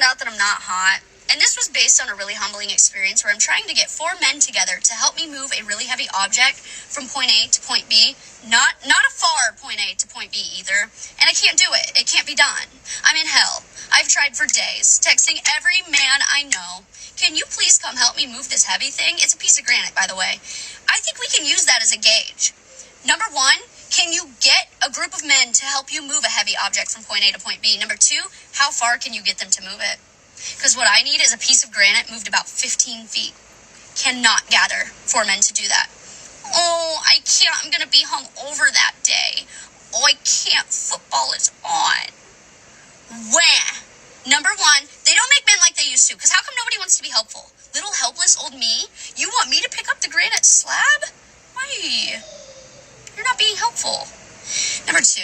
found out that I'm not hot. And this was based on a really humbling experience where I'm trying to get 4 men together to help me move a really heavy object from point A to point B. Not a far point A to point B either. And I can't do it. It can't be done. I'm in hell. I've tried for days, texting every man I know. Can you please come help me move this heavy thing? It's a piece of granite, by the way. I think we can use that as a gauge. Number 1, can you get a group of men to help you move a heavy object from point A to point B? Number 2, how far can you get them to move it? Because what I need is a piece of granite moved about 15 feet. Cannot gather 4 men to do that. Oh, I can't. I'm going to be hung over that day. Oh, I can't. Football is on. Wah. Number 1, they don't make men like they used to. Because how come nobody wants to be helpful? Little helpless old me? You want me to pick up the granite slab? Why? You're not being helpful. Number 2,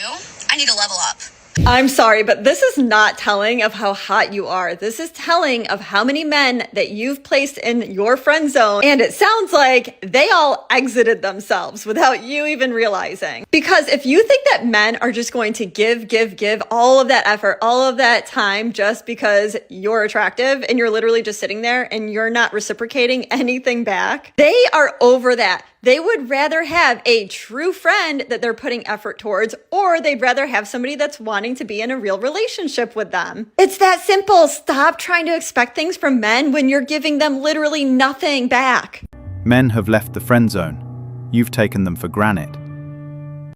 I need to level up. I'm sorry, but this is not telling of how hot you are. This is telling of how many men that you've placed in your friend zone. And it sounds like they all exited themselves without you even realizing. Because if you think that men are just going to give all of that effort, all of that time just because you're attractive and you're literally just sitting there and you're not reciprocating anything back, they are over that. They would rather have a true friend that they're putting effort towards, or they'd rather have somebody that's wanting to be in a real relationship with them. It's that simple. Stop trying to expect things from men when you're giving them literally nothing back. Men have left the friend zone. You've taken them for granite.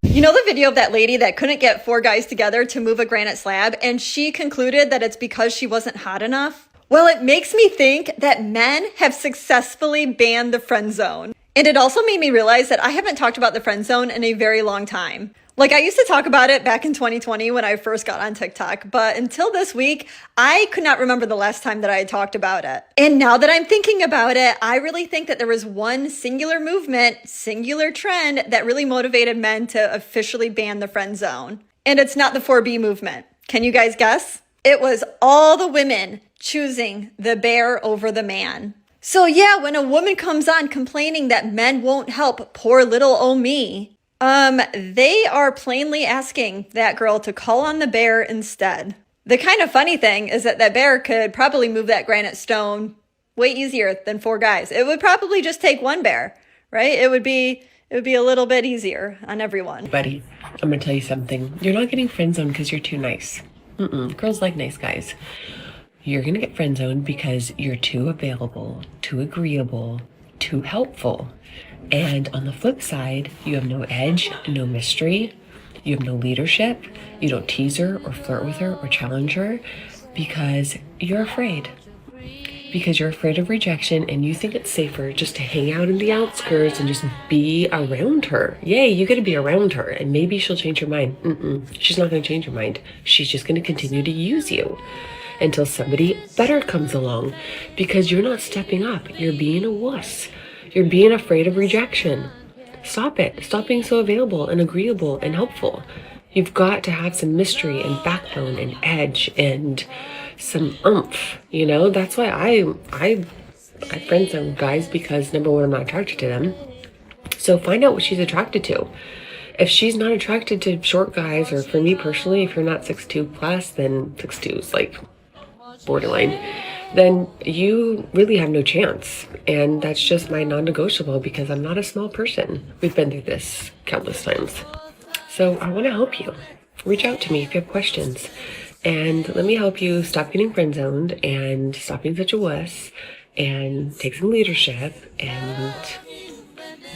You know the video of that lady that couldn't get 4 guys together to move a granite slab, and she concluded that it's because she wasn't hot enough? Well, it makes me think that men have successfully banned the friend zone. And it also made me realize that I haven't talked about the friend zone in a very long time. Like, I used to talk about it back in 2020 when I first got on TikTok, but until this week, I could not remember the last time that I had talked about it. And now that I'm thinking about it, I really think that there was one singular movement, singular trend that really motivated men to officially ban the friend zone. And it's not the 4B movement. Can you guys guess? It was all the women choosing the bear over the man. So yeah, when a woman comes on complaining that men won't help poor little old me, they are plainly asking that girl to call on the bear instead. The kind of funny thing is that that bear could probably move that granite stone way easier than 4 guys. It would probably just take 1 bear, right? It would be a little bit easier on everyone. Buddy, I'm gonna tell you something. You're not getting friend zoned because you're too nice. Girls like nice guys. You're gonna get friend zoned because you're too available, too agreeable, too helpful. And on the flip side, you have no edge, no mystery, you have no leadership, you don't tease her or flirt with her or challenge her because you're afraid. Because you're afraid of rejection and you think it's safer just to hang out in the outskirts and just be around her. Yay, you get to be around her and maybe she'll change her mind. She's not gonna change her mind. She's just gonna continue to use you until somebody better comes along because you're not stepping up. You're being a wuss. You're being afraid of rejection. Stop it. Stop being so available and agreeable and helpful. You've got to have some mystery and backbone and edge and some oomph, you know? That's why I friend zone guys because number 1, I'm not attracted to them. So find out what she's attracted to. If she's not attracted to short guys, or for me personally, if you're not 6'2 plus, then 6'2 is like borderline, then you really have no chance. And that's just my non-negotiable because I'm not a small person. We've been through this countless times. So I want to help you. Reach out to me if you have questions. And let me help you stop getting friend zoned and stop being such a wuss and take some leadership and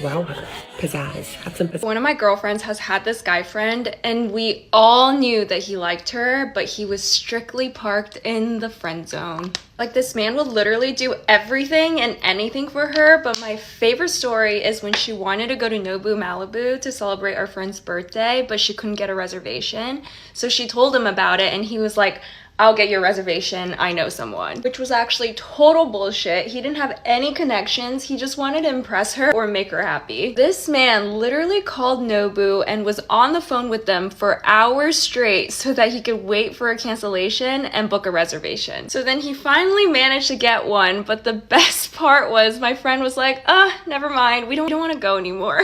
wow her. Pizzazz. Have some pizzazz. One of my girlfriends has had this guy friend and we all knew that he liked her, but he was strictly parked in the friend zone. Like, this man would literally do everything and anything for her, but my favorite story is when she wanted to go to Nobu, Malibu to celebrate our friend's birthday, but she couldn't get a reservation. So she told him about it and he was like, I'll get your reservation, I know someone. Which was actually total bullshit. He didn't have any connections. He just wanted to impress her or make her happy. This man literally called Nobu and was on the phone with them for hours straight so that he could wait for a cancellation and book a reservation. So then he finally managed to get one, but the best part was my friend was like, never mind, we don't want to go anymore.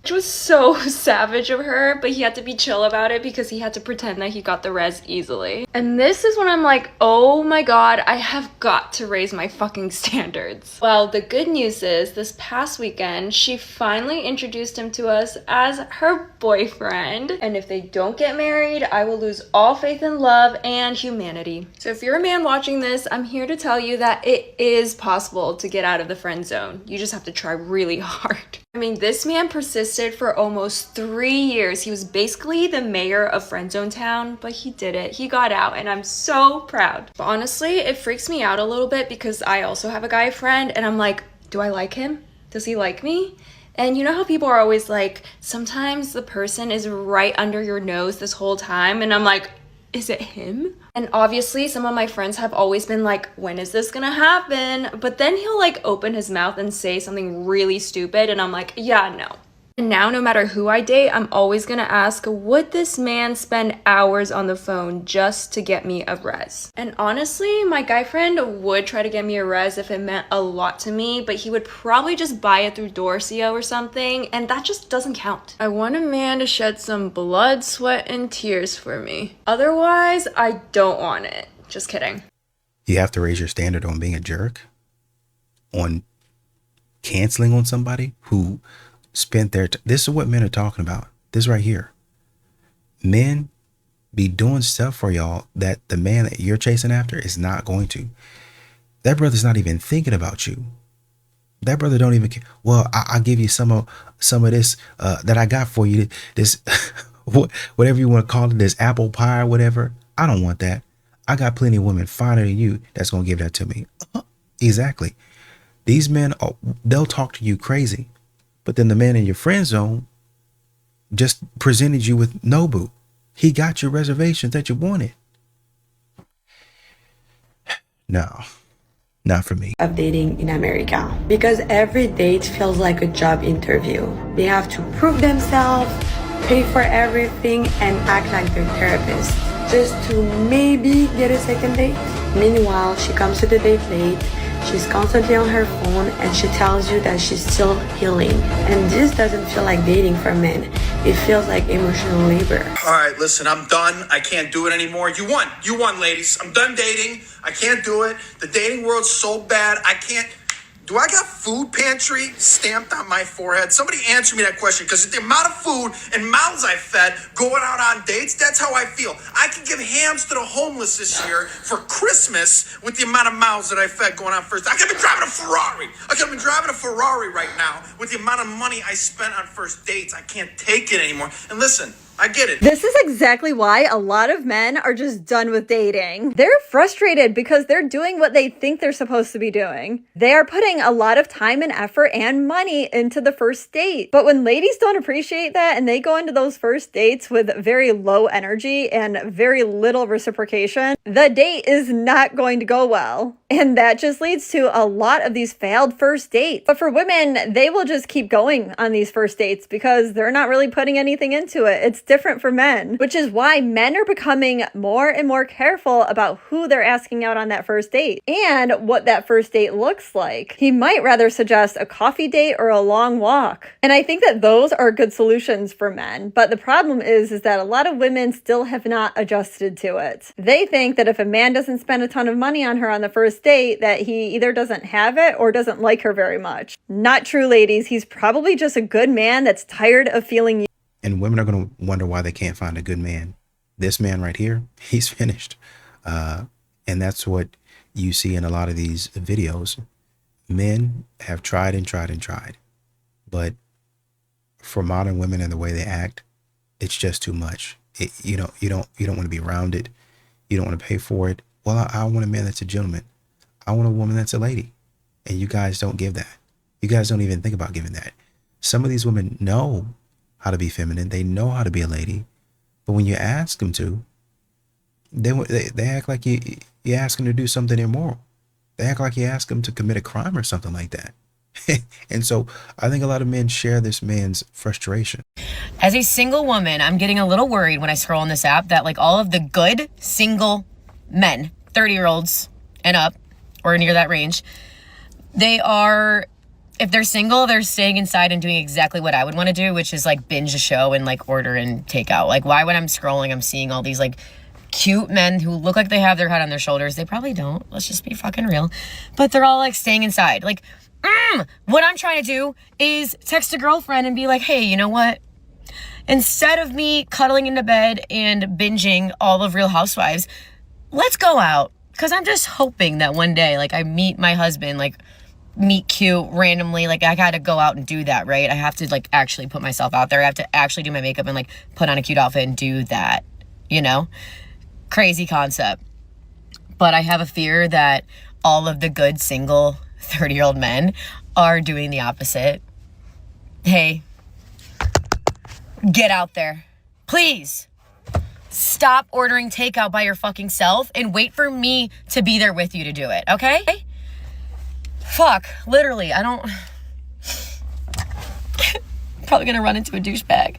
Which was so savage of her, but he had to be chill about it because he had to pretend that he got the res easily. And this is when I'm like, oh my god, I have got to raise my fucking standards. Well, the good news is this past weekend, she finally introduced him to us as her boyfriend. And if they don't get married, I will lose all faith in love and humanity. So if you're a man watching this, I'm here to tell you that it is possible to get out of the friend zone. You just have to try really hard. I mean, this man persisted for almost 3 years. He was basically the mayor of Friendzone Town, but he did it. He got out, and I'm so proud. But honestly, it freaks me out a little bit because I also have a guy friend, and I'm like, do I like him? Does he like me? And you know how people are always like, sometimes the person is right under your nose this whole time, and I'm like, is it him? And obviously some of my friends have always been like, when is this gonna happen? But then he'll like open his mouth and say something really stupid and I'm like, yeah, no. And now no matter who I date, I'm always gonna ask, would this man spend hours on the phone just to get me a res? And honestly, my guy friend would try to get me a res if it meant a lot to me, but he would probably just buy it through Dorcio or something, and that just doesn't count. I want a man to shed some blood, sweat, and tears for me. Otherwise, I don't want it. Just kidding. You have to raise your standard on being a jerk, on canceling on somebody who spent their this is what men are talking about. This right here. Men be doing stuff for y'all that the man that you're chasing after is not going to. That brother's not even thinking about you. That brother don't even care. Well, I'll give you some of this that I got for you. This whatever you want to call it, this apple pie or whatever. I don't want that. I got plenty of women finer than you that's gonna give that to me. Exactly. These men, they'll talk to you crazy. But then the man in your friend zone just presented you with Nobu. He got your reservations that you wanted. No, not for me. Of dating in America, because every date feels like a job interview. They have to prove themselves, pay for everything, and act like their therapist just to maybe get a second date. Meanwhile, she comes to the date late. She's constantly on her phone and she tells you that she's still healing. And this doesn't feel like dating for men. It feels like emotional labor. All right, listen, I'm done. I can't do it anymore. You won, ladies. I'm done dating. I can't do it. The dating world's so bad. I can't. Do I got food pantry stamped on my forehead? Somebody answer me that question, because the amount of food and mouths I fed going out on dates, that's how I feel. I can give hams to the homeless this year for Christmas with the amount of mouths that I fed going on first. I could be driving a Ferrari. I could be driving a Ferrari right now with the amount of money I spent on first dates. I can't take it anymore. And listen, I get it. This is exactly why a lot of men are just done with dating. They're frustrated because they're doing what they think they're supposed to be doing. They are putting a lot of time and effort and money into the first date. But when ladies don't appreciate that and they go into those first dates with very low energy and very little reciprocation, the date is not going to go well. And that just leads to a lot of these failed first dates. But for women, they will just keep going on these first dates because they're not really putting anything into it. It's different for men, which is why men are becoming more and more careful about who they're asking out on that first date and what that first date looks like. He might rather suggest a coffee date or a long walk. And I think that those are good solutions for men. But the problem is that a lot of women still have not adjusted to it. They think that if a man doesn't spend a ton of money on her on the first date, that he either doesn't have it or doesn't like her very much. Not true, ladies. He's probably just a good man that's tired of feeling And women are going to wonder why they can't find a good man. This man right here, he's finished. And that's what you see in a lot of these videos. Men have tried and tried and tried. But for modern women and the way they act, it's just too much. You don't want to be around it. You don't want to pay for it. Well, I want a man that's a gentleman. I want a woman that's a lady. And you guys don't give that. You guys don't even think about giving that. Some of these women know how to be feminine. They know how to be a lady. But when you ask them to, they act like you ask them to do something immoral. They act like you ask them to commit a crime or something like that. And so I think a lot of men share this man's frustration. As a single woman, I'm getting a little worried when I scroll on this app that like all of the good single men, 30-year-olds and up, or near that range, they are if they're single, they're staying inside and doing exactly what I would want to do, which is like binge a show and like order and take out. Like, why when I'm scrolling, I'm seeing all these like cute men who look like they have their head on their shoulders. They probably don't. Let's just be fucking real. But they're all like staying inside. Like, what I'm trying to do is text a girlfriend and be like, hey, you know what? Instead of me cuddling into bed and binging all of Real Housewives, let's go out. Because I'm just hoping that one day, like, I meet my husband, like, meet cute randomly. Like, I got to go out and do that, right? I have to, like, actually put myself out there. I have to actually do my makeup and, like, put on a cute outfit and do that, you know? Crazy concept. But I have a fear that all of the good single 30-year-old men are doing the opposite. Hey, get out there. Please. Stop ordering takeout by your fucking self and wait for me to be there with you to do it, okay? Fuck, literally, I don't... Probably gonna run into a douchebag.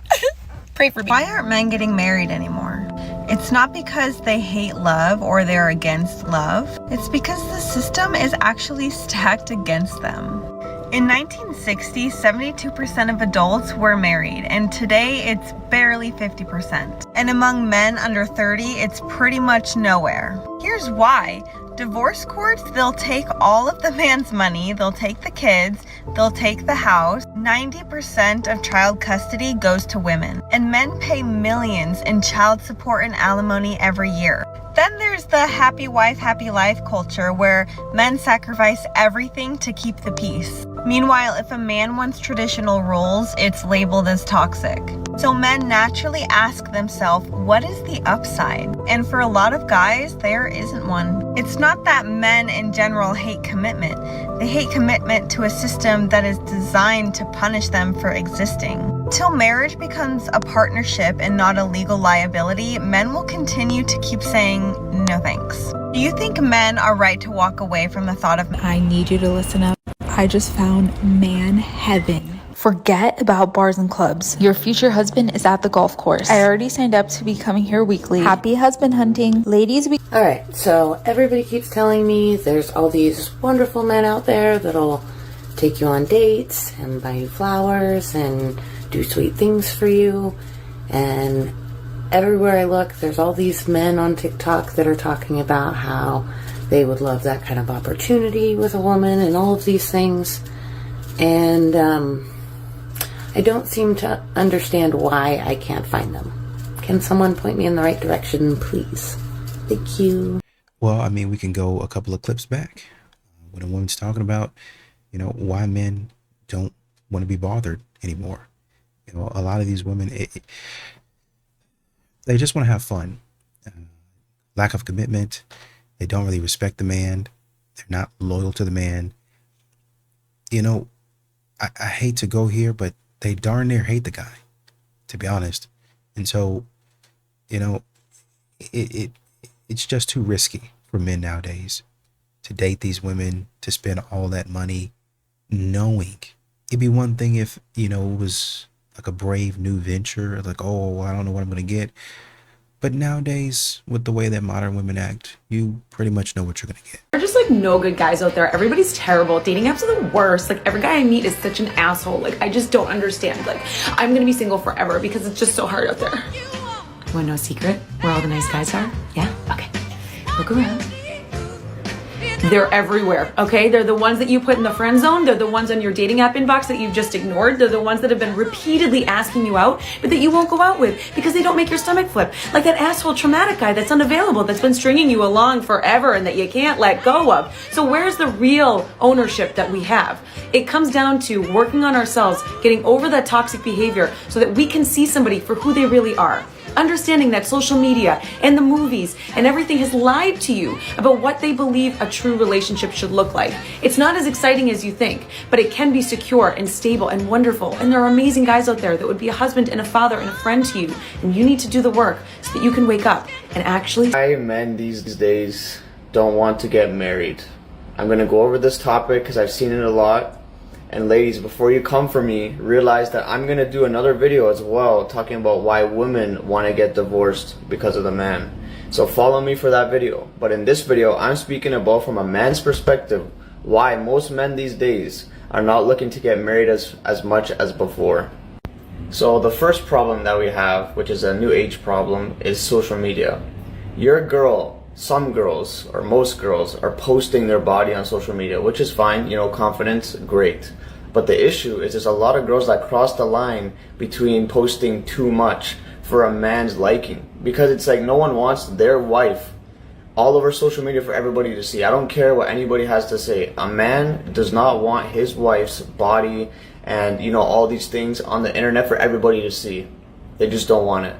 Pray for me. Why aren't men getting married anymore? It's not because they hate love or they're against love. It's because the system is actually stacked against them. In 1960, 72% of adults were married, and today it's barely 50%. And among men under 30, it's pretty much nowhere. Here's why. Divorce courts, they'll take all of the man's money, they'll take the kids, they'll take the house. 90% of child custody goes to women, and men pay millions in child support and alimony every year. Then there's the happy wife, happy life culture where men sacrifice everything to keep the peace. Meanwhile, if a man wants traditional roles, it's labeled as toxic. So men naturally ask themselves, what is the upside? And for a lot of guys, there isn't one. It's not that men in general hate commitment. They hate commitment to a system that is designed to punish them for existing. Till marriage becomes a partnership and not a legal liability, men will continue to keep saying no thanks. Do you think men are right to walk away from the thought of... I need you to listen up. I just found man heaven. Forget about bars and clubs. Your future husband is at the golf course. I already signed up to be coming here weekly. Happy husband hunting. Ladies, we... Alright, so everybody keeps telling me there's all these wonderful men out there that'll take you on dates and buy you flowers and do sweet things for you. And everywhere I look, there's all these men on TikTok that are talking about how they would love that kind of opportunity with a woman and all of these things. And I don't seem to understand why I can't find them. Can someone point me in the right direction, please? Thank you. Well, I mean, we can go a couple of clips back when a woman's talking about, you know, why men don't want to be bothered anymore. You know, a lot of these women, they just want to have fun. Lack of commitment. They don't really respect the man. They're not loyal to the man. You know, I hate to go here, but they darn near hate the guy, to be honest. And so, you know, it's just too risky for men nowadays to date these women, to spend all that money, knowing it'd be one thing if, you know, it was like a brave new venture, like, oh, I don't know what I'm going to get. But nowadays, with the way that modern women act, you pretty much know what you're going to get. There are just like no good guys out there. Everybody's terrible. Dating apps are the worst. Like every guy I meet is such an asshole. Like I just don't understand. Like I'm going to be single forever because it's just so hard out there. You want to know a secret where all the nice guys are? Yeah? Okay. Look around. They're everywhere, okay? They're the ones that you put in the friend zone. They're the ones on your dating app inbox that you've just ignored. They're the ones that have been repeatedly asking you out, but that you won't go out with because they don't make your stomach flip. Like that asshole traumatic guy that's unavailable, that's been stringing you along forever and that you can't let go of. So where's the real ownership that we have? It comes down to working on ourselves, getting over that toxic behavior so that we can see somebody for who they really are. Understanding that social media and the movies and everything has lied to you about what they believe a true relationship should look like. It's not as exciting as you think, but it can be secure and stable and wonderful. And there are amazing guys out there that would be a husband and a father and a friend to you. And you need to do the work so that you can wake up and actually... Why men these days don't want to get married. I'm going to go over this topic because I've seen it a lot. And ladies, before you come for me, realize that I'm going to do another video as well talking about why women want to get divorced because of the man. So follow me for that video. But in this video, I'm speaking about from a man's perspective why most men these days are not looking to get married as much as before. So the first problem that we have, which is a new age problem, is social media. Your girl, some girls, or most girls, are posting their body on social media, which is fine, you know, confidence, great. But the issue is there's a lot of girls that cross the line between posting too much for a man's liking. Because it's like no one wants their wife all over social media for everybody to see. I don't care what anybody has to say. A man does not want his wife's body and, you know, all these things on the internet for everybody to see. They just don't want it.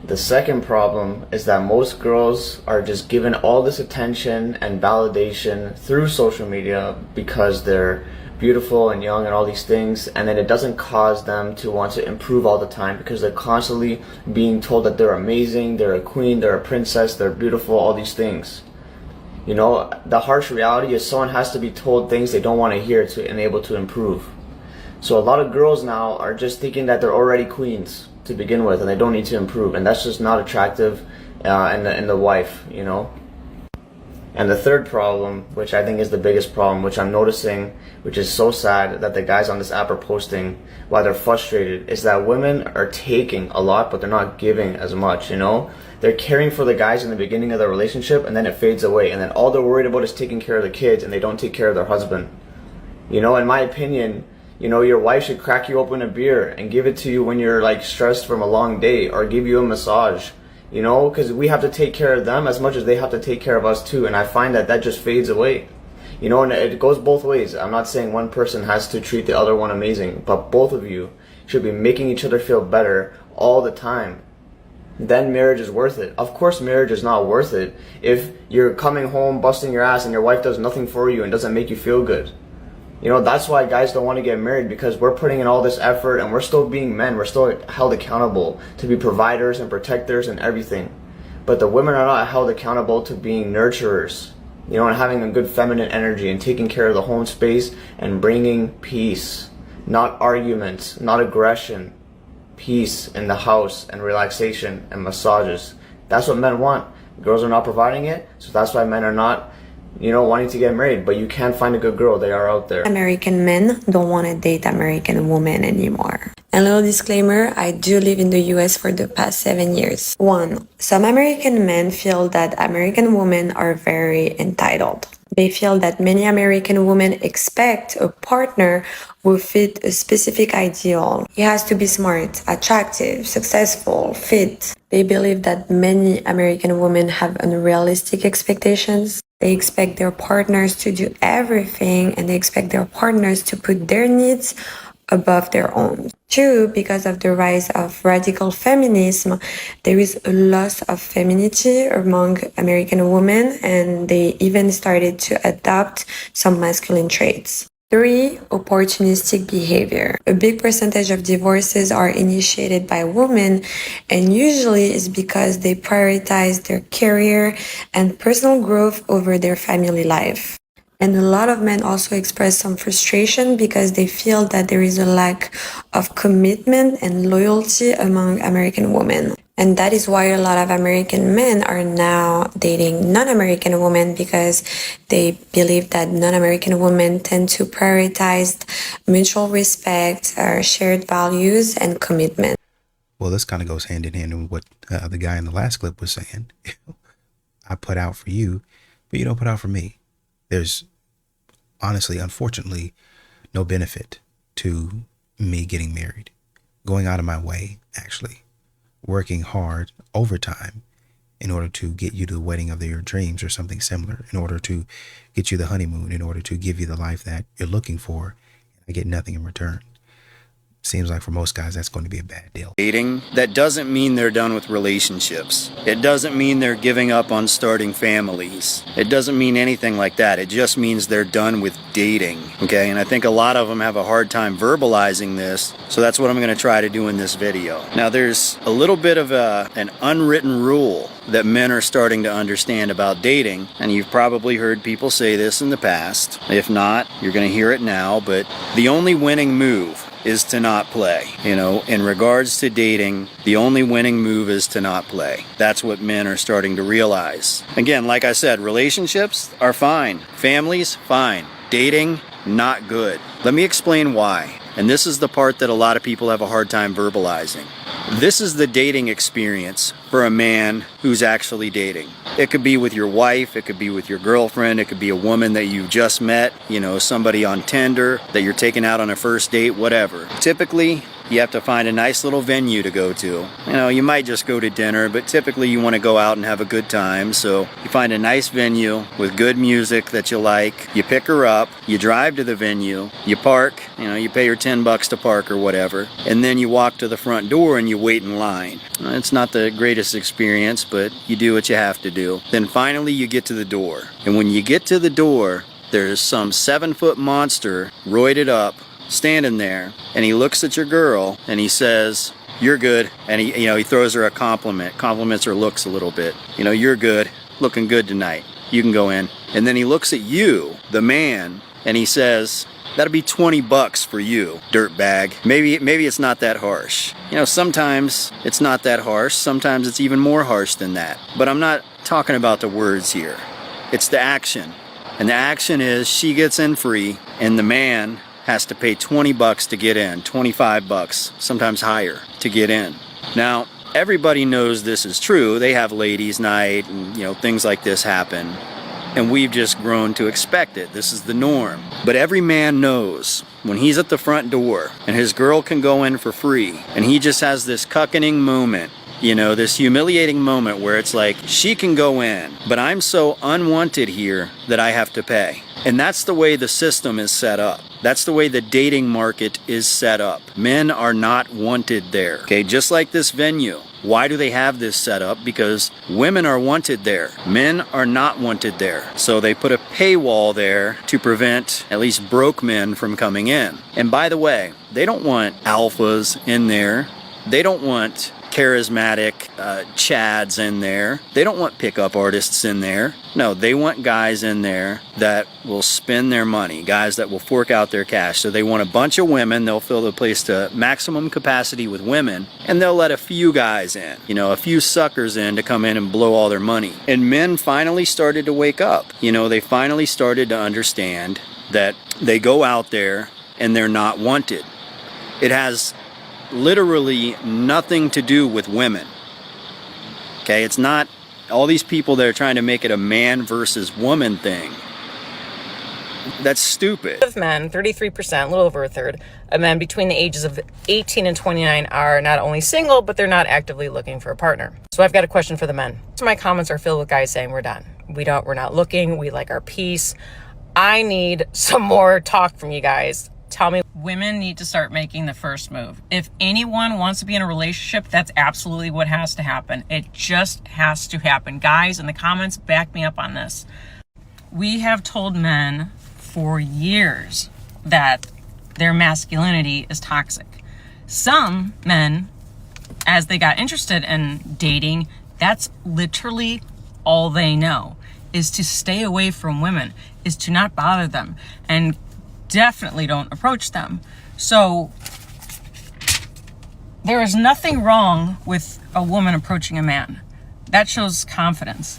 The second problem is that most girls are just given all this attention and validation through social media because they're beautiful and young and all these things, and then it doesn't cause them to want to improve all the time because they're constantly being told that they're amazing, they're a queen, they're a princess, they're beautiful, all these things. You know, the harsh reality is someone has to be told things they don't want to hear to enable to improve. So a lot of girls now are just thinking that they're already queens to begin with and they don't need to improve, and that's just not attractive in the wife, you know. And the third problem, which I think is the biggest problem, which I'm noticing, which is so sad that the guys on this app are posting why they're frustrated, is that women are taking a lot but they're not giving as much, you know. They're caring for the guys in the beginning of the relationship and then it fades away, and then all they're worried about is taking care of the kids and they don't take care of their husband. You know, in my opinion, you know, your wife should crack you open a beer and give it to you when you're like stressed from a long day, or give you a massage. You know, because we have to take care of them as much as they have to take care of us too. And I find that just fades away. You know, and it goes both ways. I'm not saying one person has to treat the other one amazing, but both of you should be making each other feel better all the time. Then marriage is worth it. Of course marriage is not worth it if you're coming home busting your ass and your wife does nothing for you and doesn't make you feel good. You know, that's why guys don't want to get married, because we're putting in all this effort and we're still being men. We're still held accountable to be providers and protectors and everything. But the women are not held accountable to being nurturers, you know, and having a good feminine energy and taking care of the home space and bringing peace, not arguments, not aggression, peace in the house and relaxation and massages. That's what men want. Girls are not providing it, so that's why men are not, you know, wanting to get married. But you can't find a good girl. They are out there. American men don't want to date American women anymore. And a little disclaimer, I do live in the US for the past 7 years. 1. Some American men feel that American women are very entitled. They feel that many American women expect a partner who fit a specific ideal. He has to be smart, attractive, successful, fit. They believe that many American women have unrealistic expectations. They expect their partners to do everything, and they expect their partners to put their needs above their own. 2, because of the rise of radical feminism, there is a loss of femininity among American women, and they even started to adopt some masculine traits. 3, opportunistic behavior. A big percentage of divorces are initiated by women, and usually is because they prioritize their career and personal growth over their family life. And a lot of men also express some frustration because they feel that there is a lack of commitment and loyalty among American women. And that is why a lot of American men are now dating non-American women, because they believe that non-American women tend to prioritize mutual respect, shared values, and commitment. Well, this kind of goes hand in hand with what the guy in the last clip was saying. I put out for you, but you don't put out for me. There's honestly, unfortunately, no benefit to me getting married, going out of my way, actually working hard overtime in order to get you to the wedding of your dreams or something similar, in order to get you the honeymoon, in order to give you the life that you're looking for. I get nothing in return. Seems like for most guys, that's going to be a bad deal. Dating, that doesn't mean they're done with relationships. It doesn't mean they're giving up on starting families. It doesn't mean anything like that. It just means they're done with dating, okay? And I think a lot of them have a hard time verbalizing this, so that's what I'm going to try to do in this video. Now, there's a little bit of an unwritten rule that men are starting to understand about dating, and you've probably heard people say this in the past. If not, you're going to hear it now, but the only winning move is to not play. You know, in regards to dating, the only winning move is to not play. That's what men are starting to realize. Again, like I said, relationships are fine. Families, fine. Dating, not good. Let me explain why. And this is the part that a lot of people have a hard time verbalizing. This is the dating experience for a man who's actually dating. It could be with your wife, it could be with your girlfriend, it could be a woman that you just met, you know, somebody on Tinder that you're taking out on a first date, whatever. Typically, you have to find a nice little venue to go to. You know, you might just go to dinner, but typically you want to go out and have a good time. So you find a nice venue with good music that you like. You pick her up, you drive to the venue, you park, you know, you pay her $10 to park or whatever, and then you walk to the front door and you wait in line. It's not the greatest experience, but you do what you have to do. Then finally you get to the door. And when you get to the door, there's some 7-foot monster roided up standing there, and he looks at your girl and he says, "You're good," and he throws her a compliment, compliments her looks a little bit. You know, "You're good, looking good tonight, you can go in." And then he looks at you, the man, and he says, "That'll be $20 for you, dirtbag." Maybe it's not that harsh. You know, sometimes it's not that harsh, sometimes it's even more harsh than that. But I'm not talking about the words here. It's the action. And the action is she gets in free and the man has to pay $20 to get in, $25, sometimes higher, to get in. Now, everybody knows this is true. They have ladies' night and, you know, things like this happen. And we've just grown to expect it. This is the norm. But every man knows when he's at the front door and his girl can go in for free and he just has this cuckening moment, you know, this humiliating moment where it's like, she can go in, but I'm so unwanted here that I have to pay. And that's the way the system is set up. That's the way the dating market is set up. Men are not wanted there. Okay, just like this venue. Why do they have this set up? Because women are wanted there. Men are not wanted there. So they put a paywall there to prevent at least broke men from coming in. And by the way, they don't want alphas in there. They don't want charismatic chads in there. They don't want pickup artists in there. No, they want guys in there that will spend their money, guys that will fork out their cash. So they want a bunch of women. They'll fill the place to maximum capacity with women, and they'll let a few guys in, you know, a few suckers in to come in and blow all their money. And men finally started to wake up. You know, they finally started to understand that they go out there and they're not wanted. It has literally nothing to do with women. Okay, it's not all these people that are trying to make it a man versus woman thing. That's stupid. Of men, 33%, a little over a third, of men between the ages of 18 and 29 are not only single, but they're not actively looking for a partner. So I've got a question for the men. So my comments are filled with guys saying we're done. We're not looking. We like our peace. I need some more talk from you guys. Tell me. Women need to start making the first move. If anyone wants to be in a relationship, that's absolutely what has to happen. It just has to happen. Guys, in the comments, back me up on this. We have told men for years that their masculinity is toxic. Some men, as they got interested in dating, that's literally all they know, is to stay away from women, is to not bother them, and definitely don't approach them. So there is nothing wrong with a woman approaching a man. That shows confidence.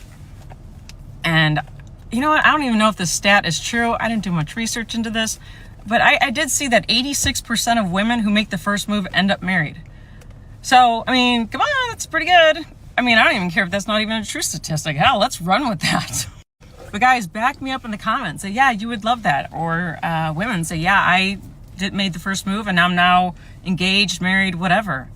And you know what? I don't even know if this stat is true. I didn't do much research into this, but I did see that 86% of women who make the first move end up married. So, I mean, come on, that's pretty good. I mean, I don't even care if that's not even a true statistic. Hell, let's run with that. But guys, back me up in the comments. Say, yeah, you would love that. Or women say, yeah, I made the first move and I'm now engaged, married, whatever.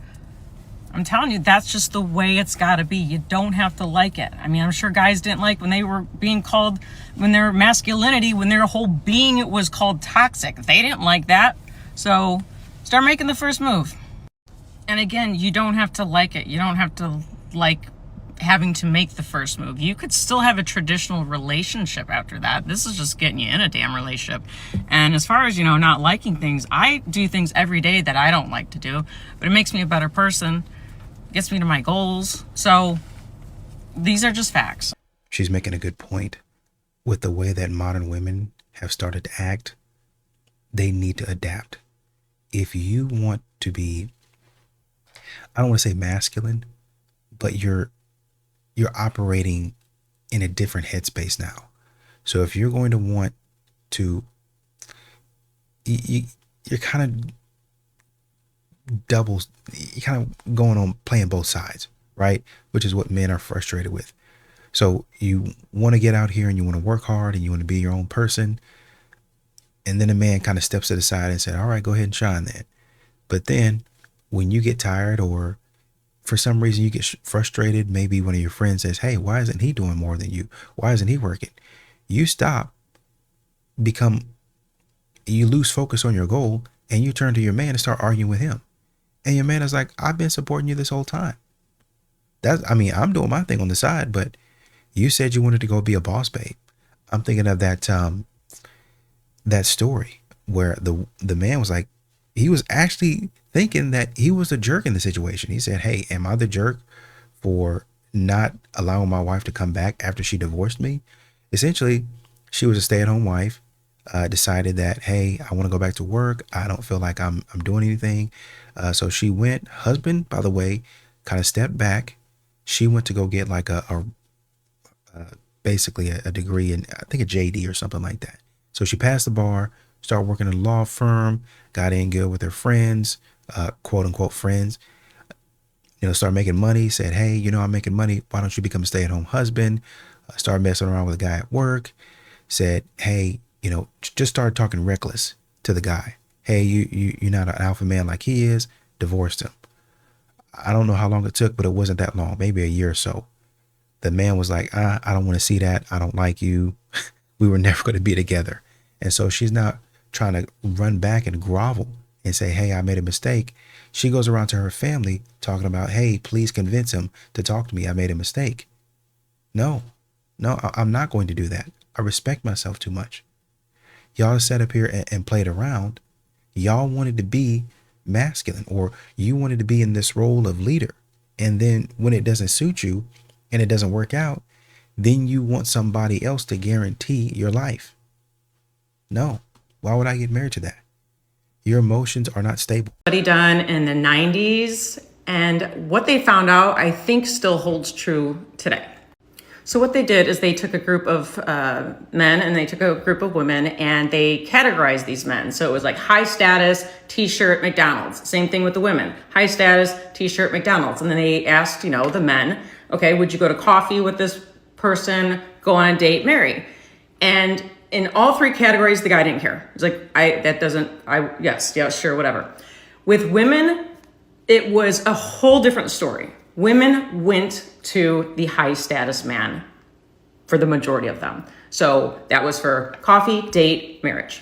I'm telling you, that's just the way it's got to be. You don't have to like it. I mean, I'm sure guys didn't like when they were being called, when their masculinity, when their whole being was called toxic. They didn't like that. So start making the first move. And again, you don't have to like it. You don't have to like having to make the first move. You could still have a traditional relationship after that. This is just getting you in a damn relationship. And as far as, you know, not liking things, I do things every day that I don't like to do, but it makes me a better person, gets me to my goals. So these are just facts. She's making a good point. With the way that modern women have started to act, they need to adapt. if you want to be, I don't want to say masculine, but you're operating in a different headspace now. So if you're going to want to, you're kind of you're kind of going on playing both sides, right? Which is what men are frustrated with. So you want to get out here and you want to work hard and you want to be your own person. And then a man kind of steps to the side and said, all right, go ahead and shine then. But then when you get tired or for some reason you get frustrated, maybe one of your friends says, hey, why isn't he doing more than you? Why isn't he working? You stop, you lose focus on your goal, and you turn to your man and start arguing with him. And your man is like, I've been supporting you this whole time. I'm doing my thing on the side, but you said you wanted to go be a boss babe. I'm thinking of that story where the man was like, he was actually thinking that he was the jerk in the situation. He said, hey, am I the jerk for not allowing my wife to come back after she divorced me? Essentially, she was a stay-at-home wife, decided that, hey, I want to go back to work. I don't feel like I'm doing anything. So she went. Husband, by the way, kind of stepped back. She went to go get like basically a degree in, I think, a JD or something like that. So she passed the bar, started working in a law firm, got in good with her friends, quote unquote friends, started making money, said, hey, I'm making money. Why don't you become a stay-at-home husband? Started messing around with a guy at work, said, hey, just started talking reckless to the guy. Hey, you're not an alpha man like he is. Divorced him. I don't know how long it took, but it wasn't that long, maybe a year or so. The man was like, I don't want to see that. I don't like you. We were never going to be together. And so she's not trying to run back and grovel and say, hey, I made a mistake. She goes around to her family talking about, hey, please convince him to talk to me. I made a mistake. No, I'm not going to do that. I respect myself too much. Y'all sat up here and played around. Y'all wanted to be masculine, or you wanted to be in this role of leader. And then when it doesn't suit you and it doesn't work out, then you want somebody else to guarantee your life. No. Why would I get married to that? Your emotions are not stable. Study done in the 90s, and what they found out, I think, still holds true today. So what they did is they took a group of men and they took a group of women and they categorized these men. So it was like high status, t-shirt, McDonald's. Same thing with the women. High status, t-shirt, McDonald's. And then they asked, the men, okay, would you go to coffee with this person, go on a date, marry? And in all three categories, the guy didn't care. He's like, yes, sure, whatever. With women, it was a whole different story. Women went to the high status man for the majority of them. So that was for coffee, date, marriage.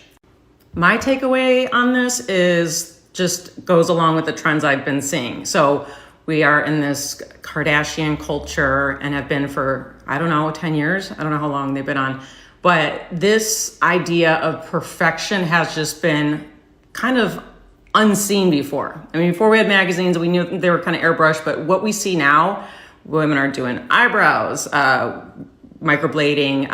My takeaway on this is just goes along with the trends I've been seeing. So we are in this Kardashian culture and have been for, 10 years. I don't know how long they've been on. But this idea of perfection has just been kind of unseen before. Before we had magazines, we knew they were kind of airbrushed, but what we see now, women are doing eyebrows, microblading,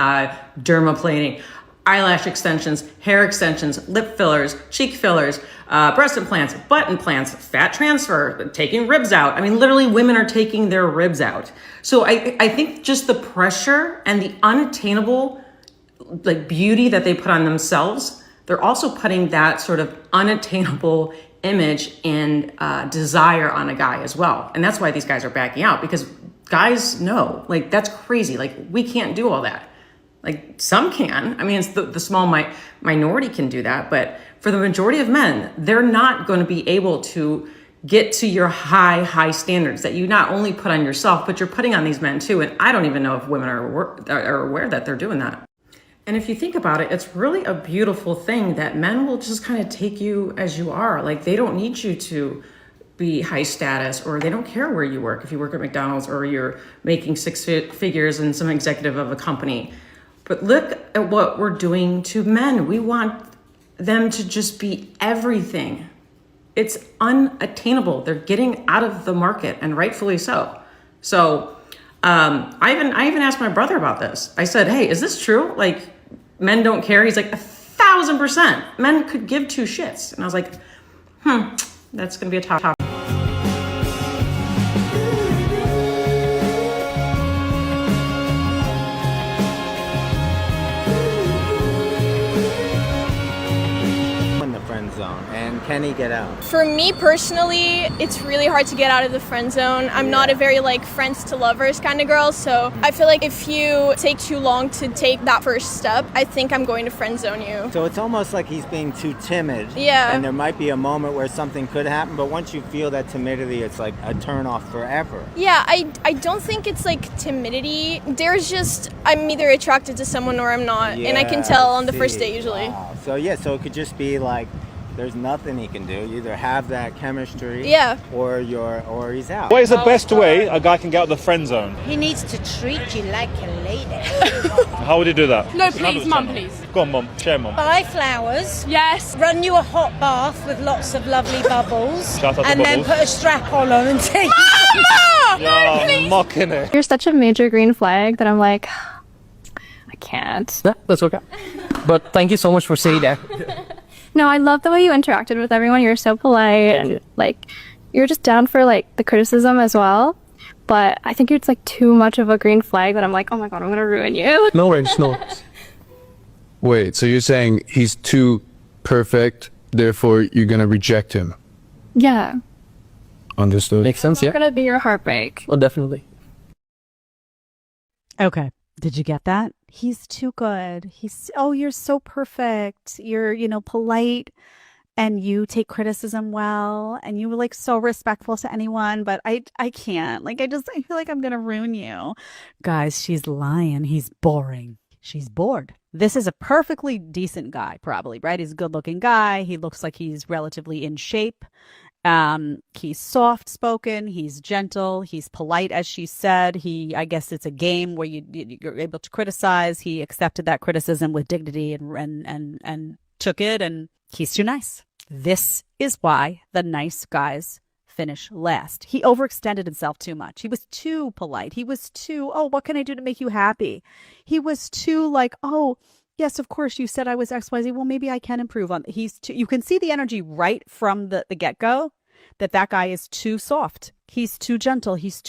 dermaplaning, eyelash extensions, hair extensions, lip fillers, cheek fillers, breast implants, butt implants, fat transfer, taking ribs out. Literally women are taking their ribs out. So I think just the pressure and the unattainable beauty that they put on themselves, they're also putting that sort of unattainable image and desire on a guy as well. And that's why these guys are backing out, because guys know, that's crazy. We can't do all that. Some can. It's the small minority can do that. But for the majority of men, they're not going to be able to get to your high standards that you not only put on yourself, but you're putting on these men too. And I don't even know if women are aware that they're doing that. And if you think about it, it's really a beautiful thing that men will just kind of take you as you are. They don't need you to be high status, or they don't care where you work. If you work at McDonald's or you're making six figures and some executive of a company. But look at what we're doing to men. We want them to just be everything. It's unattainable. They're getting out of the market, and rightfully so. So I even asked my brother about this. I said, hey, is this true? Men don't care? He's like, 1,000%. Men could give two shits. And I was like, That's gonna be a topic. In the friend zone, and can he get out? For me personally, it's really hard to get out of the friend zone. I'm not a very like friends to lovers kind of girl, so I feel like if you take too long to take that first step, I think I'm going to friend zone you. So it's almost like he's being too timid. Yeah. And there might be a moment where something could happen, but once you feel that timidity, it's like a turn off forever. Yeah, I don't think it's like timidity. There's just, I'm either attracted to someone or I'm not, and I can tell on the first date usually. Wow. So yeah, so it could just be like there's nothing he can do. You either have that chemistry, or he's out. What is the best way a guy can get out of the friend zone? He needs to treat you like a lady. How would he do that? No, please, Mum, please. Go on, Mum. Share, Mum. Buy flowers. Yes. Run you a hot bath with lots of lovely bubbles. Shout out to and then Bubbles. put a strap on her and take You're mocking it. You're such a major green flag that I'm like, I can't. Yeah, that's okay. But thank you so much for saying that. No, I love the way you interacted with everyone. You're so polite and like you're just down for like the criticism as well. But I think it's like too much of a green flag that I'm like, oh my god, I'm gonna ruin you. No worries, no worries. Wait, so you're saying he's too perfect, therefore you're gonna reject him? Yeah. Understood. Makes sense, It's gonna be your heartbreak. Oh, definitely. Okay. Did you get that? He's too good. You're so perfect. You're, polite and you take criticism well and you were like so respectful to anyone, but I can't. I feel like I'm going to ruin you. Guys, she's lying. He's boring. She's bored. This is a perfectly decent guy, probably, right? He's a good looking guy. He looks like he's relatively in shape. He's soft spoken, he's gentle, he's polite, as she said. I guess it's a game where you're able to criticize. He accepted that criticism with dignity and took it, and he's too nice. This is why the nice guys finish last. He overextended himself too much. He was too polite. He was too, what can I do to make you happy? He was too like, yes, of course, you said I was XYZ. Well, maybe I can improve on. You can see the energy right from the get-go that guy is too soft. He's too gentle. He's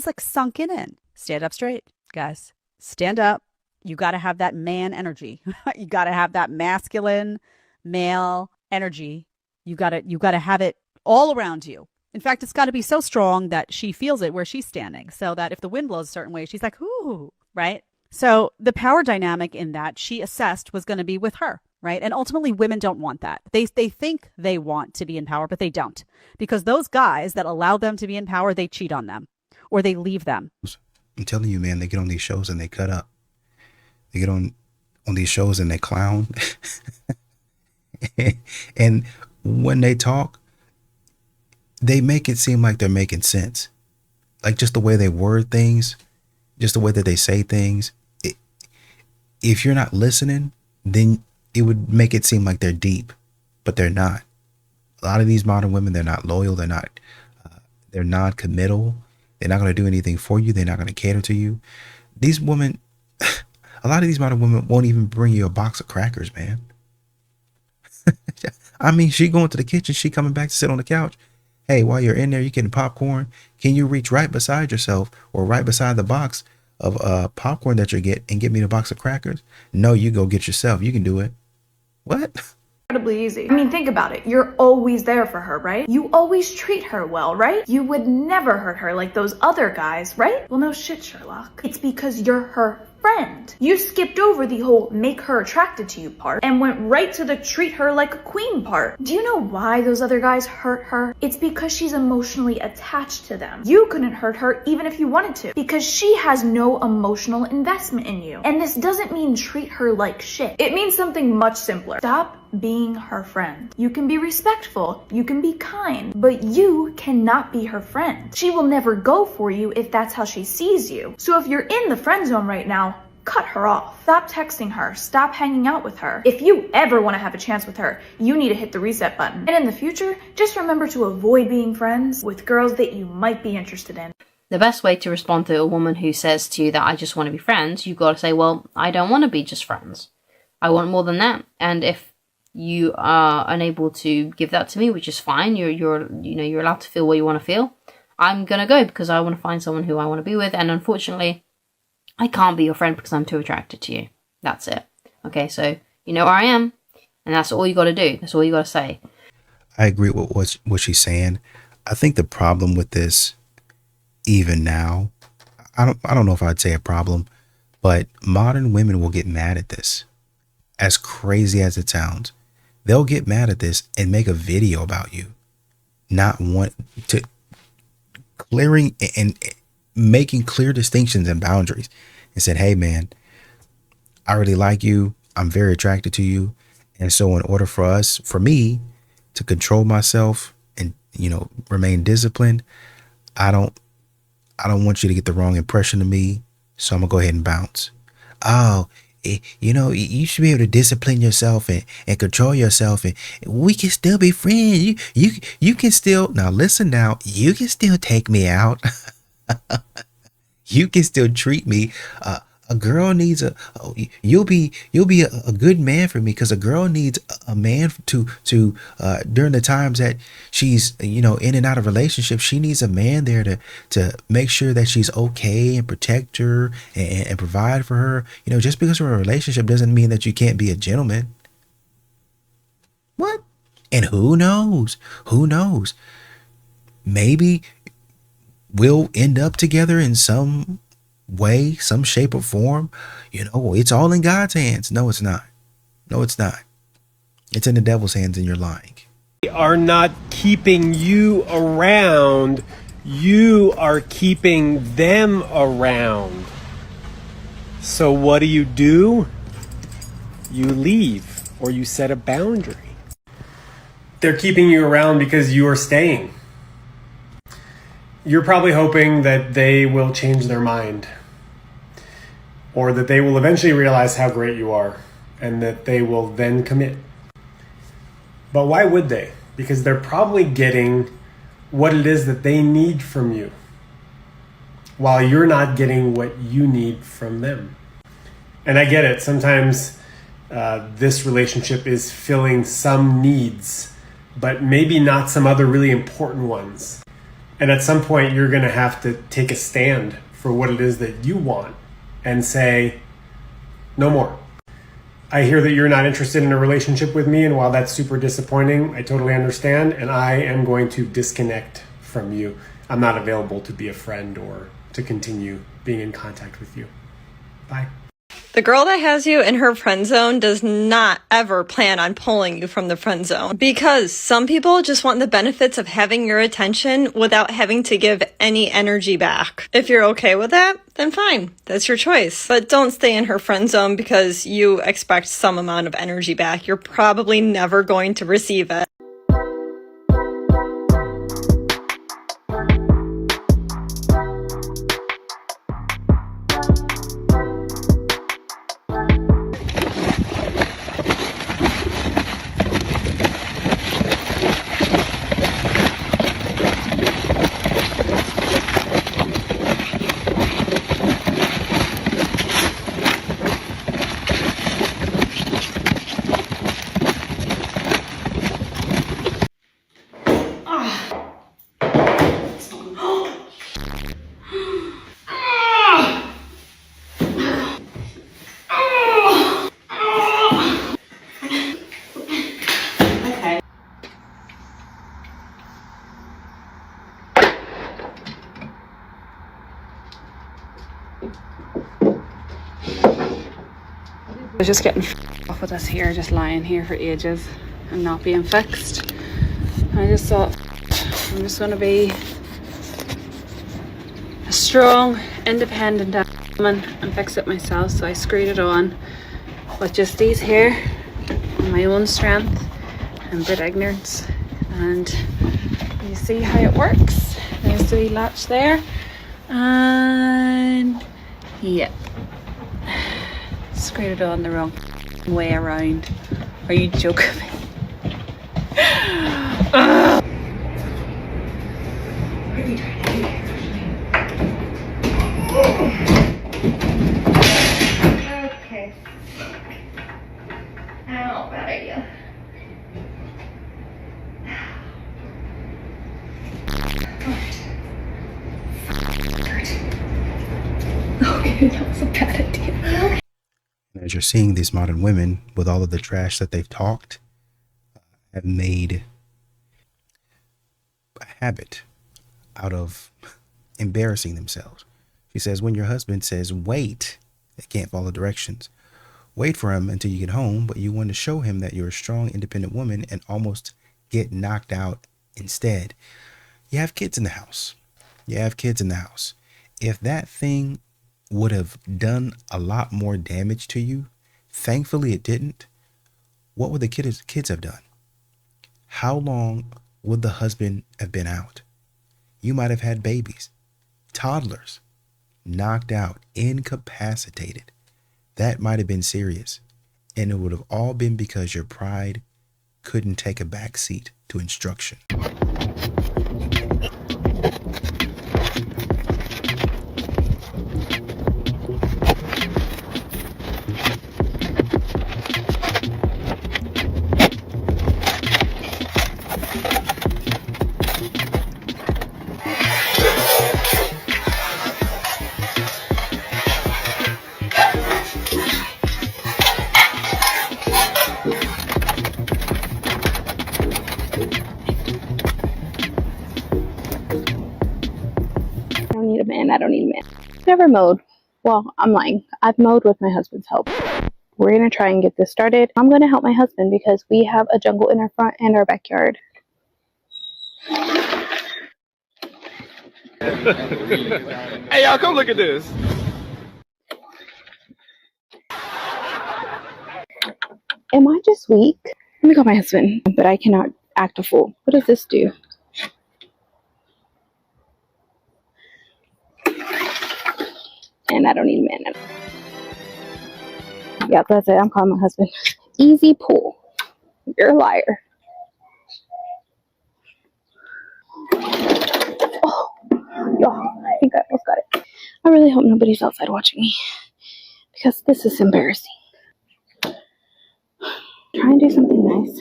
like sunken in. Stand up straight, guys. Stand up. You got to have that man energy. You got to have that masculine male energy. You got to have it all around you. In fact, it's got to be so strong that she feels it where she's standing, so that if the wind blows a certain way, she's like, ooh, right? So the power dynamic in that she assessed was going to be with her, right? And ultimately, women don't want that. They think they want to be in power, but they don't. Because those guys that allow them to be in power, they cheat on them or they leave them. I'm telling you, man, they get on these shows and they cut up. They get on these shows and they clown. And when they talk, they make it seem like they're making sense. Like just the way they word things, just the way that they say things. If you're not listening, then it would make it seem like they're deep, but they're not. A lot of these modern women, they're not loyal. They're non-committal. They're not going to do anything for you. They're not going to cater to you. These women, a lot of these modern women won't even bring you a box of crackers, man. I mean, she going to the kitchen, she coming back to sit on the couch. Hey, while you're in there, you're getting popcorn. Can you reach right beside yourself or right beside the box of popcorn that you get and get me the box of crackers? No, you go get yourself. You can do it. What? Incredibly easy. I mean, think about it. You're always there for her, right? You always treat her well, right? You would never hurt her like those other guys, right? Well, no shit, Sherlock. It's because you're her friend. You skipped over the whole make her attracted to you part and went right to the treat her like a queen part. Do you know why those other guys hurt her? It's because she's emotionally attached to them. You couldn't hurt her even if you wanted to because she has no emotional investment in you. And this doesn't mean treat her like shit. It means something much simpler. Stop being her friend. You can be respectful, you can be kind, but you cannot be her friend. She will never go for you if that's how she sees you. So if you're in the friend zone right now, cut her off. Stop texting her. Stop hanging out with her. If you ever want to have a chance with her, you need to hit the reset button. And in the future, just remember to avoid being friends with girls that you might be interested in. The best way to respond to a woman who says to you that I just want to be friends, you've got to say, well, I don't want to be just friends. I want more than that. And if you are unable to give that to me, which is fine. You're allowed to feel what you want to feel. I'm gonna go because I want to find someone who I want to be with, and unfortunately, I can't be your friend because I'm too attracted to you. That's it. Okay, so you know where I am, and that's all you got to do. That's all you got to say. I agree with what she's saying. I think the problem with this, even now, I don't know if I'd say a problem, but modern women will get mad at this. As crazy as it sounds, they'll get mad at this and make a video about you, not want to clearing and making clear distinctions and boundaries, and said, "Hey, man, I really like you. I'm very attracted to you, and so in order for me to control myself and remain disciplined, I don't want you to get the wrong impression of me, so I'm gonna go ahead and bounce." Oh, you should be able to discipline yourself and control yourself, and we can still be friends. You can still, now listen now, you can still take me out. You can still treat me. A girl needs you'll be a good man for me, because a girl needs a man to during the times that she's in and out of relationships. She needs a man there to make sure that she's okay and protect her and provide for her. Just because we're in a relationship doesn't mean that you can't be a gentleman. What? And who knows? Maybe we'll end up together in some way, some shape or form. It's all in God's hands. No, it's not. It's in the devil's hands, and you're lying. They are not keeping you around. You are keeping them around. So what do? You leave, or you set a boundary. They're keeping you around because you are staying. You're probably hoping that they will change their mind, or that they will eventually realize how great you are, and that they will then commit. But why would they? Because they're probably getting what it is that they need from you, while you're not getting what you need from them. And I get it. Sometimes this relationship is filling some needs, but maybe not some other really important ones. And at some point, you're going to have to take a stand for what it is that you want and say, no more. I hear that you're not interested in a relationship with me, and while that's super disappointing, I totally understand, and I am going to disconnect from you. I'm not available to be a friend or to continue being in contact with you. Bye. The girl that has you in her friend zone does not ever plan on pulling you from the friend zone, because some people just want the benefits of having your attention without having to give any energy back. If you're okay with that, then fine, that's your choice. But don't stay in her friend zone because you expect some amount of energy back. You're probably never going to receive it. I was just getting off with us here, just lying here for ages and not being fixed. I just thought, I'm just going to be a strong, independent woman and fix it myself. So I screwed it on with just these here, and my own strength and a bit of ignorance. And you see how it works. There's the wee latch there. And yeah. Screwed it on the wrong way around. Are you joking me? Okay. How bad are you? That was a bad idea. As you're seeing these modern women with all of the trash that they've talked, have made a habit out of embarrassing themselves. She says, when your husband says, wait, they can't follow directions. Wait for him until you get home, but you want to show him that you're a strong, independent woman and almost get knocked out instead. You have kids in the house. If that thing would have done a lot more damage to you, thankfully it didn't, what would the kids have done? How long would the husband have been out? You might have had babies, toddlers, knocked out, incapacitated. That might have been serious. And it would have all been because your pride couldn't take a back seat to instruction. I don't need a man. Never mowed. Well, I'm lying. I've mowed with my husband's help. We're going to try and get this started. I'm going to help my husband because we have a jungle in our front and our backyard. Hey, y'all, come look at this. Am I just weak? Let me call my husband, but I cannot act a fool. What does this do? And I don't need a man. Yeah, that's it. I'm calling my husband. Easy pull. You're a liar. Oh, y'all, I think I almost got it. I really hope nobody's outside watching me because this is embarrassing. Try and do something nice,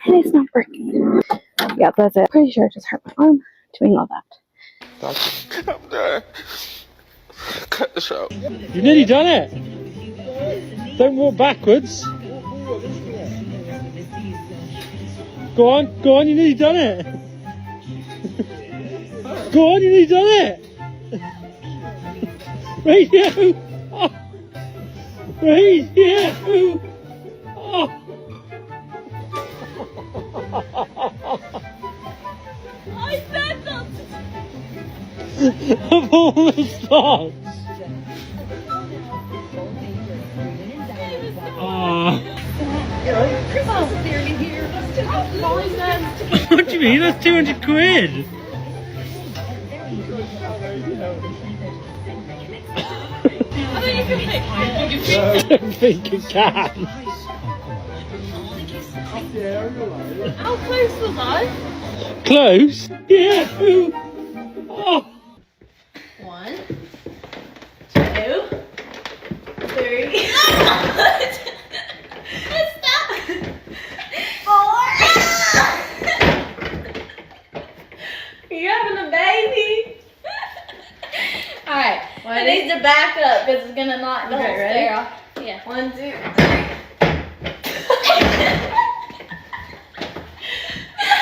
and it's not working. Yeah, that's it. Pretty sure I just hurt my arm doing all that. I'm done. Cut the show. You've nearly done it. Don't walk backwards. Go on, you nearly done it. Go on, you nearly done it. Radio. Oh. Radio. Oh. I said that. Of all the starts. What do you mean? That's 200 quid. I don't think you can. How close was I? Close? Yeah. Oh. 1, 2, 3. Stop. 4. Are you having a baby? Alright, it needs to back up because it's gonna knock the whole stair off. Yeah. 1, 2, 3.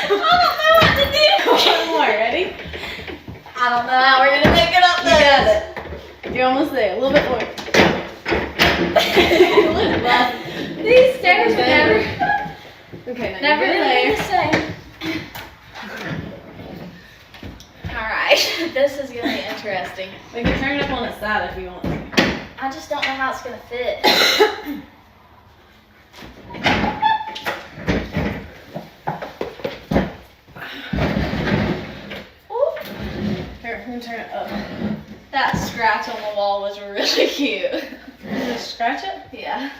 I don't know what to do. One more, ready? I don't know how we're gonna make it up there. You got it. You're almost there. A little bit more. Look, well, these stairs are never. Okay, never there. The same. All right, this is gonna be interesting. We can turn it up on its side if you want. I just don't know how it's gonna fit. Here, we can turn it up. That scratch on the wall was really cute. Just scratch it? Yeah.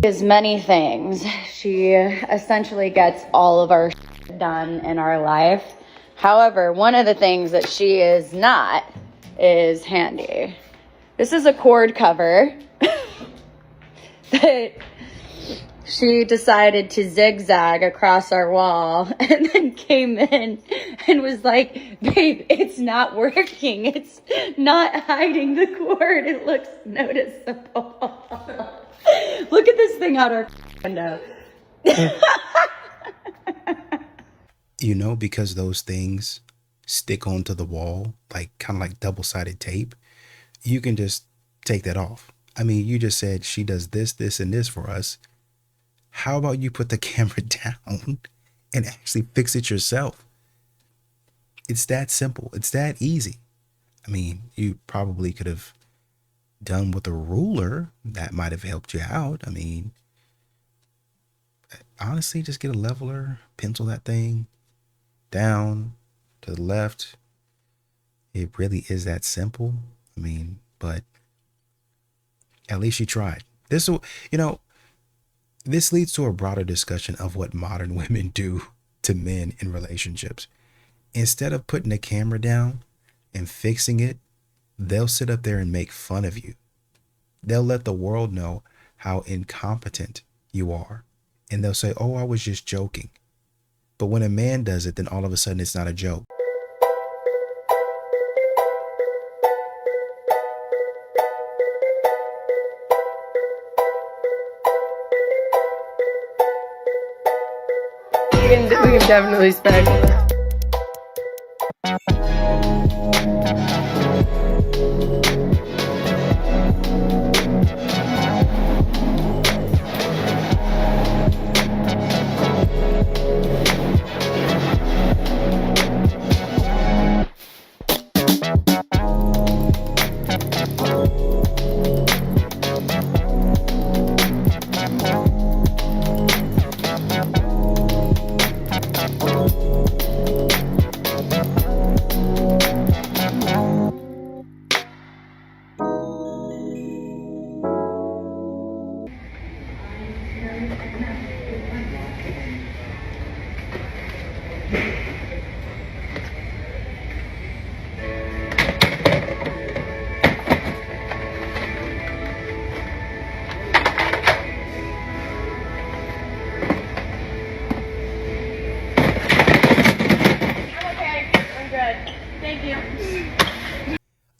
is many things. She essentially gets all of our done in our life. However, one of the things that she is not is handy. This is a cord cover that she decided to zigzag across our wall and then came in and was like, babe, it's not working. It's not hiding the cord. It looks noticeable. Look at this thing out our window. You know, because those things stick onto the wall, like kind of like double-sided tape, you can just take that off. I mean, you just said she does this, this, and this for us. How about you put the camera down and actually fix it yourself? It's that simple. It's that easy. I mean, you probably could have done with a ruler. That might have helped you out. I mean, honestly, just get a leveler, pencil that thing down to the left. It really is that simple. I mean, but at least you tried. This, you know, this leads to a broader discussion of what modern women do to men in relationships. Instead of putting the camera down and fixing it, they'll sit up there and make fun of you. They'll let the world know how incompetent you are. And they'll say, oh, I was just joking. But when a man does it, then all of a sudden it's not a joke. We can definitely spend.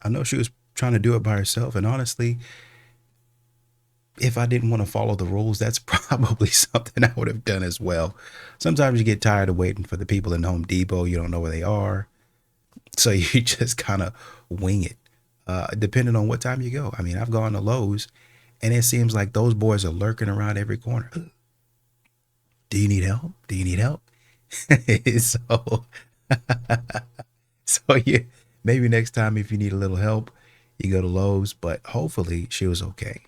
I know she was trying to do it by herself. And honestly, if I didn't want to follow the rules, that's probably something I would have done as well. Sometimes you get tired of waiting for the people in Home Depot. You don't know where they are. So you just kind of wing it, depending on what time you go. I mean, I've gone to Lowe's and it seems like those boys are lurking around every corner. Do you need help? Do you need help? So yeah, maybe next time if you need a little help, you go to Lowe's, but hopefully she was okay.